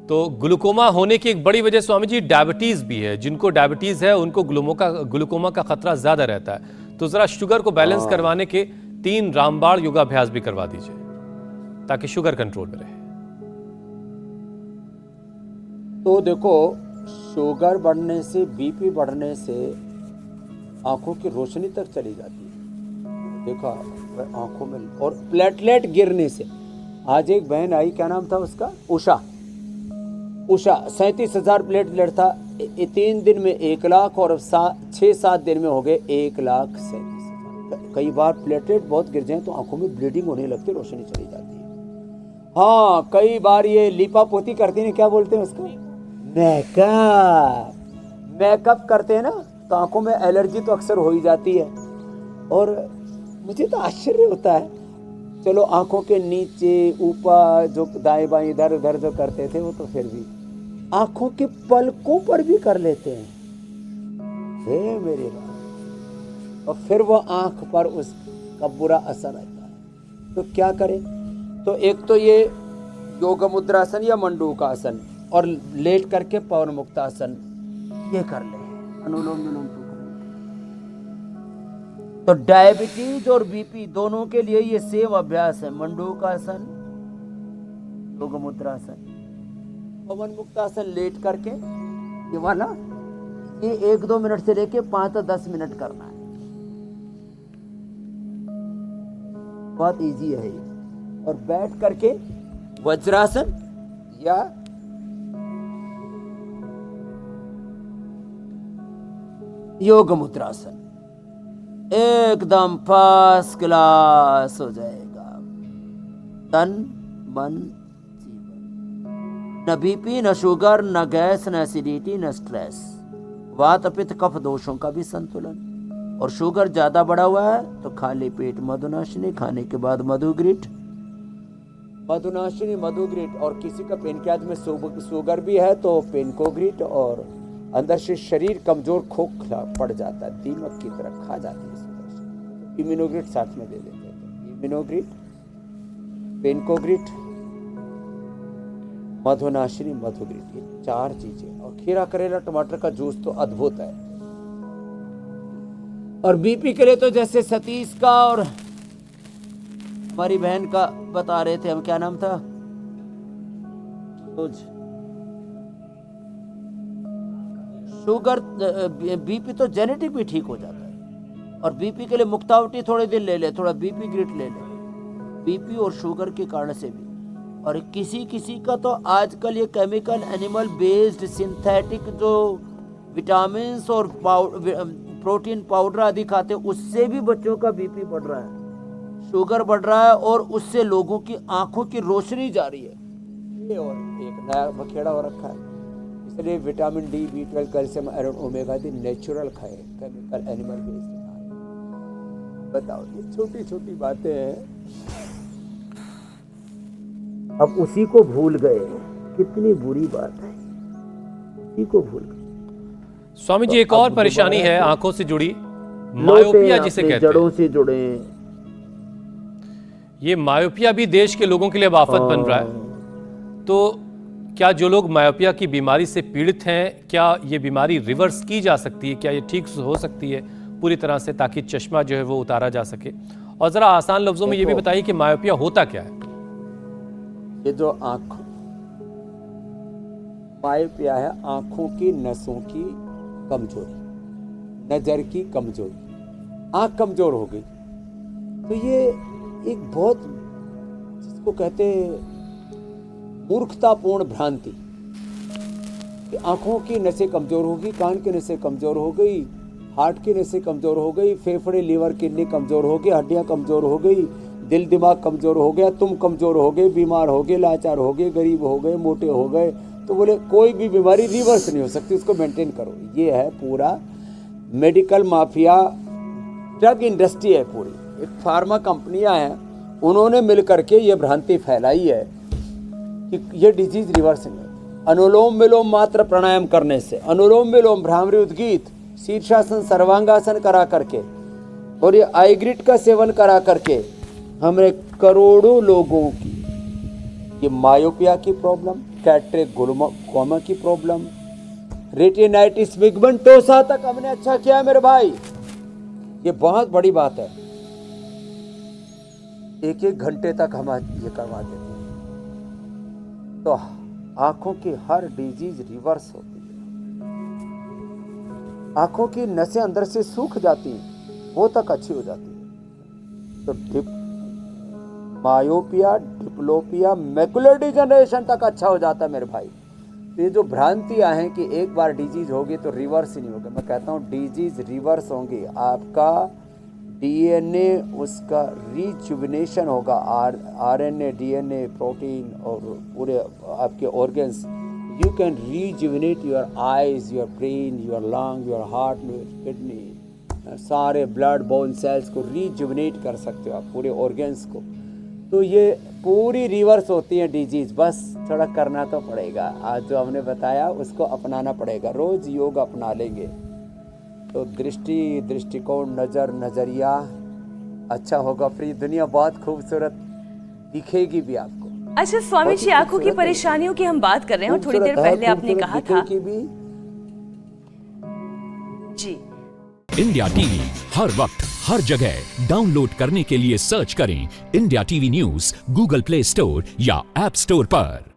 तो ग्लूकोमा होने की एक बड़ी वजह स्वामी जी डायबिटीज भी है। जिनको डायबिटीज है उनको ग्लूकोमा का खतरा ज्यादा रहता है। तो जरा शुगर को बैलेंस करवाने के 3 रामबाण योगाभ्यास भी करवा दीजिए ताकि शुगर कंट्रोल में रहे। तो देखो, शुगर बढ़ने से, बीपी बढ़ने से आंखों की रोशनी तक चली जाती है। देखा आंखों में, और प्लेटलेट गिरने से। आज एक बहन आई, क्या नाम था उसका, उषा 37,000 प्लेटलेट था। 3 दिन में 1 लाख, और 6-7 दिन में हो गए 1,37,000। कई बार प्लेटलेट बहुत गिर जाए तो आंखों में ब्लीडिंग होने लगती है, रोशनी चली जाती है। हाँ, कई बार ये लिपापोती करते हैं, क्या बोलते हैं उसको, मेकअप करते हैं ना, तो आंखों में एलर्जी तो अक्सर हो ही जाती है। और मुझे तो आश्चर्य होता है, चलो आंखों के नीचे ऊपर जो दाएं बाएं इधर उधर जो करते थे वो तो फिर भी आंखों के पलकों पर भी कर लेते हैं। हे मेरे बाप, और फिर वो आंख पर उसका बुरा असर आता है। तो क्या करें? तो एक तो ये योग मुद्रासन या मंडूकासन, और लेट करके पवन मुक्तासन ये कर ले, अनुलोम विलोम तो करें। तो डायबिटीज और बीपी दोनों के लिए ये सेम अभ्यास है, मंडूकासन, योग मुद्रासन, पवन मुक्तासन लेट करके ये वाला, ये 1-2 मिनट से लेके 5-10 मिनट करना है। बहुत इजी है ये। और बैठ करके वज्रासन या योग मुद्रासन, एकदम फर्स्ट क्लास हो जाएगा। तन मन जीवन, न बीपी, न शुगर, न गैस, न एसिडिटी, न स्ट्रेस, वात पित्त कफ दोषों का भी संतुलन। और शुगर ज्यादा बढ़ा हुआ है तो खाली पेट मधुनाशिनी, खाने के बाद मधुग्रिट, मधुग्रिट। और किसी का पेनक्रियाज में शुगर भी है तो पेनकोग्रिट। और अंदर से शरीर कमजोर खोखला पड़ जाता है, दीमक की तरह खा जाती है शुगर। इम्यूनोग्रिट साथ में दे देते हैं। इम्यूनोग्रिट, पेनकोग्रिट, मधुनाशिनी, मधुग्रिट, ये 4 चीजें। और खीरा करेला टमाटर का जूस तो अद्भुत है। और बीपी के लिए तो जैसे सतीश का और हमारी बहन का बता रहे थे हम, क्या नाम था, शुगर, बीपी तो जेनेटिक भी ठीक हो जाता है। और बीपी के लिए मुक्तावटी थोड़े दिन ले ले, थोड़ा बीपी ग्रिट ले ले, बीपी और शुगर के कारण से भी। और किसी का तो आजकल ये केमिकल एनिमल बेस्ड सिंथेटिक जो विटामिन और प्रोटीन पाउडर आदि खाते हैं, उससे भी बच्चों का बीपी बढ़ रहा है, शुगर बढ़ रहा है, और उससे लोगों की आंखों की रोशनी जा रही है। ये और एक नया बखेड़ा हो रखा है। इसलिए vitamin D, B12, calcium, iron, omega 3 natural खाए, केमिकल एनिमल बेस्ड। बताओ, ये छोटी छोटी बातें हैं, अब उसी को भूल गए। कितनी बुरी बात है, उसी को भूल गए। स्वामी जी, तो एक और परेशानी है आंखों से जुड़ी, मायोपिया जिसे कहते हैं। जड़ों से जुड़े। ये मायोपिया भी देश के लोगों के लिए अब आफत बन रहा है। तो क्या जो लोग मायोपिया की बीमारी से पीड़ित हैं, क्या ये बीमारी रिवर्स की जा सकती है? क्या ये ठीक हो सकती है पूरी तरह से, ताकि चश्मा जो है वो उतारा जा सके? और जरा आसान लफ्जों में ये भी बताइए कि मायोपिया होता क्या है? ये जो मायोपिया है, आंखों की नसों की कमजोरी, नजर की कमजोरी, आंख कमजोर हो गई। तो ये एक बहुत, जिसको कहते हैं मूर्खतापूर्ण भ्रांति, कि आंखों की नसें कमजोर हो गई, कान की नसें कमजोर हो गई, हार्ट की नसें कमजोर हो गई, फेफड़े, लीवर, किडनी कमजोर हो गई, हड्डियां कमजोर हो गई, दिल दिमाग कमजोर हो गया, तुम कमजोर हो गए, बीमार हो गए, लाचार हो गए, गरीब हो गए, मोटे हो गए। तो बोले कोई भी बीमारी रिवर्स नहीं हो सकती, उसको मेंटेन करो। ये है पूरा मेडिकल माफिया, ड्रग इंडस्ट्री है पूरी। एक फार्मा कंपनियां हैं, उन्होंने मिलकर के ये भ्रांति फैलाई है कि ये डिजीज रिवर्स नहीं है। अनुलोम विलोम मात्र प्राणायाम करने से, अनुलोम विलोम, भ्रामरी उद्गीत, शीर्षासन, सर्वांगासन करा करके, और ये आईग्रिट का सेवन करा करके हमने करोड़ों लोगों की ये मायोपिया की प्रॉब्लम, कैटरेक्ट ग्लूकोमा की प्रॉब्लम, रेटिनाइटिस पिगमेंटोसा तक हमने अच्छा किया है मेरे भाई। ये बहुत बड़ी बात है। एक एक घंटे तक हम ये करवा देते हैं, तो आंखों की हर डिजीज रिवर्स होती है। आंखों की नसें अंदर से सूख जाती हैं, वो तक अच्छी हो जाती है। तो मायोपिया, डिप्लोपिया, मैकुलर डिजनरेशन तक अच्छा हो जाता है मेरे भाई। तो ये जो भ्रांतियां हैं कि एक बार डिजीज होगी तो रिवर्स ही नहीं होगा, मैं कहता हूँ डिजीज रिवर्स होंगी। आपका डीएनए उसका रिजुविनेशन होगा, आरएनए, डीएनए, प्रोटीन और पूरे आपके organs. You can rejuvenate your eyes, your brain, your lung, your heart, your kidney, सारे ब्लड बोन सेल्स को रिजुविनेट कर सकते हो आप, पूरे ऑर्गन्स को। तो ये पूरी रिवर्स होती है डिजीज, बस थोड़ा करना तो पड़ेगा। आज जो हमने बताया उसको अपनाना पड़ेगा, रोज योग अपना लेंगे तो दृष्टिकोण, नज़रिया अच्छा होगा। फिर दुनिया बहुत खूबसूरत दिखेगी भी आपको। अच्छा स्वामी जी, आंखों की परेशानियों की हम बात कर रहे हैं और थोड़ी देर पहले आपने कहा था जी। इंडिया टीवी हर वक्त हर जगह डाउनलोड करने के लिए सर्च करें India TV news Google play store या ऐप स्टोर पर।